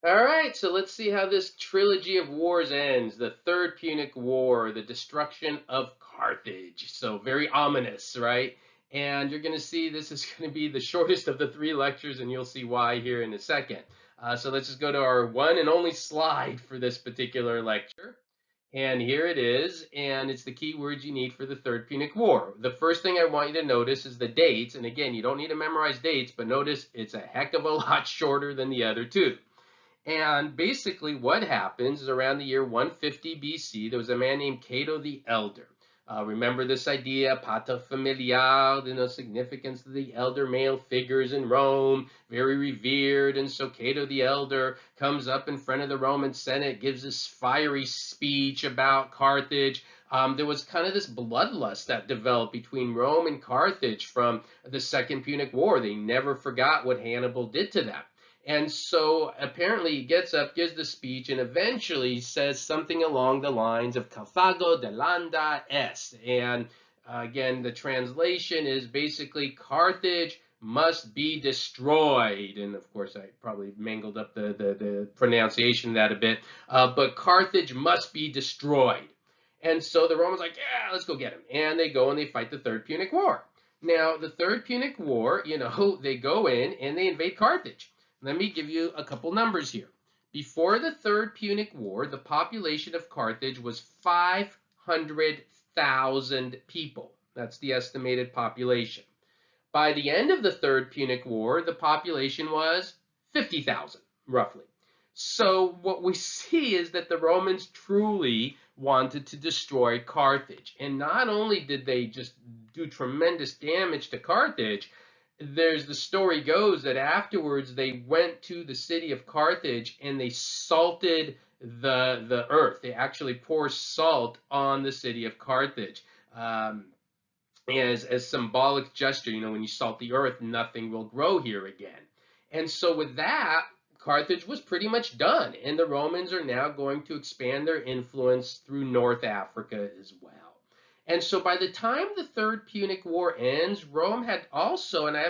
All right, so let's see how this trilogy of wars ends. The Third Punic War, the destruction of Carthage. So very ominous, right? And you're going to see this is going to be the shortest of the three lectures, and you'll see why here in a second. So let's just go to our one and only slide for this particular lecture. And here it is, and it's the key words you need for the Third Punic War. The first thing I want you to notice is the dates. And again, you don't need to memorize dates, but notice it's a heck of a lot shorter than the other two. And basically, what happens is around the year 150 BC, there was a man named Cato the Elder. Remember this idea, pater familiar, significance of the elder male figures in Rome, very revered. And so Cato the Elder comes up in front of the Roman Senate, gives this fiery speech about Carthage. There was kind of this bloodlust that developed between Rome and Carthage from the Second Punic War. They never forgot what Hannibal did to them. And so apparently he gets up, gives the speech, and eventually says something along the lines of Carthago delanda est. And again, the translation is basically Carthage must be destroyed. And of course, I probably mangled up the pronunciation of that a bit, but Carthage must be destroyed. And so the Romans are like, yeah, let's go get him. And they go and they fight the Third Punic War. Now, the Third Punic War, they go in and they invade Carthage. Let me give you a couple numbers here. Before the Third Punic War, the population of Carthage was 500,000 people. That's the estimated population. By the end of the Third Punic War, the population was 50,000, roughly. So what we see is that the Romans truly wanted to destroy Carthage. And not only did they just do tremendous damage to Carthage, the story goes that afterwards they went to the city of Carthage and they salted the earth. They actually pour salt on the city of Carthage. As symbolic gesture, when you salt the earth, nothing will grow here again. And so with that, Carthage was pretty much done, and the Romans are now going to expand their influence through North Africa as well. And so by the time the Third Punic War ends, Rome had also, and I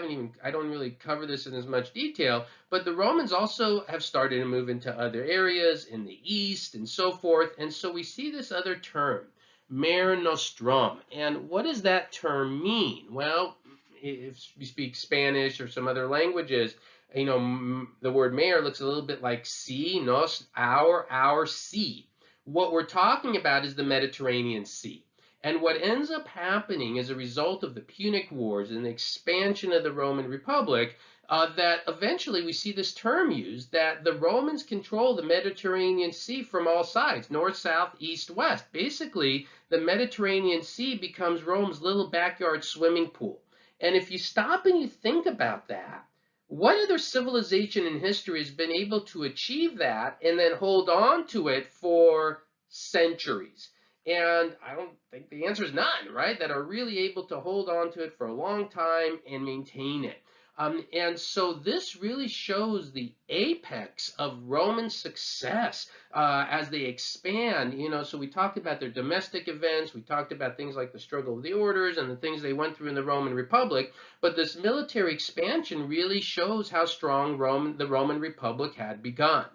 don't really cover this in as much detail, but the Romans also have started to move into other areas in the east and so forth. And so we see this other term, Mare Nostrum. And what does that term mean? Well, if you speak Spanish or some other languages, the word mare looks a little bit like sea, nos, our sea. What we're talking about is the Mediterranean Sea. And what ends up happening as a result of the Punic Wars and the expansion of the Roman Republic, that eventually we see this term used, that the Romans control the Mediterranean Sea from all sides, north, south, east, west. Basically, the Mediterranean Sea becomes Rome's little backyard swimming pool. And if you stop and you think about that, what other civilization in history has been able to achieve that and then hold on to it for centuries? And I don't think the answer is none, right? That are really able to hold on to it for a long time and maintain it. And so this really shows the apex of Roman success as they expand. So we talked about their domestic events, we talked about things like the struggle of the orders and the things they went through in the Roman Republic. But this military expansion really shows how strong the Roman Republic had become.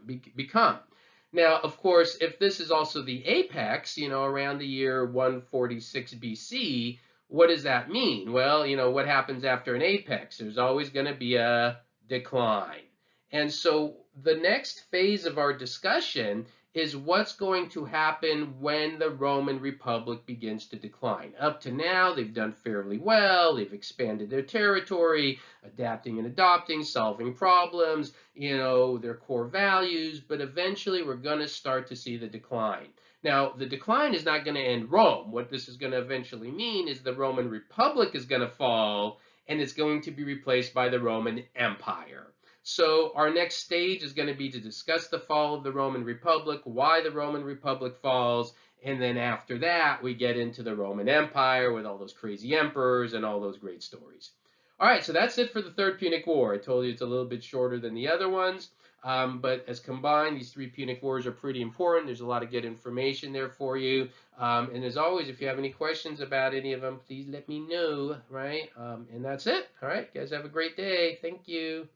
Now, of course, if this is also the apex, around the year 146 BC, what does that mean? Well, what happens after an apex? There's always going to be a decline. And so the next phase of our discussion is what's going to happen when the Roman Republic begins to decline. Up to now, they've done fairly well. They've expanded their territory, adapting and adopting, solving problems, their core values, but eventually we're going to start to see the decline. Now, the decline is not going to end Rome. What this is going to eventually mean is the Roman Republic is going to fall, and it's going to be replaced by the Roman Empire. So our next stage is going to be to discuss the fall of the Roman Republic, why the Roman Republic falls, and then after that, we get into the Roman Empire with all those crazy emperors and all those great stories. All right, so that's it for the Third Punic War. I told you it's a little bit shorter than the other ones, but as combined, these three Punic Wars are pretty important. There's a lot of good information there for you. And as always, if you have any questions about any of them, please let me know, right? And that's it. All right, guys, have a great day. Thank you.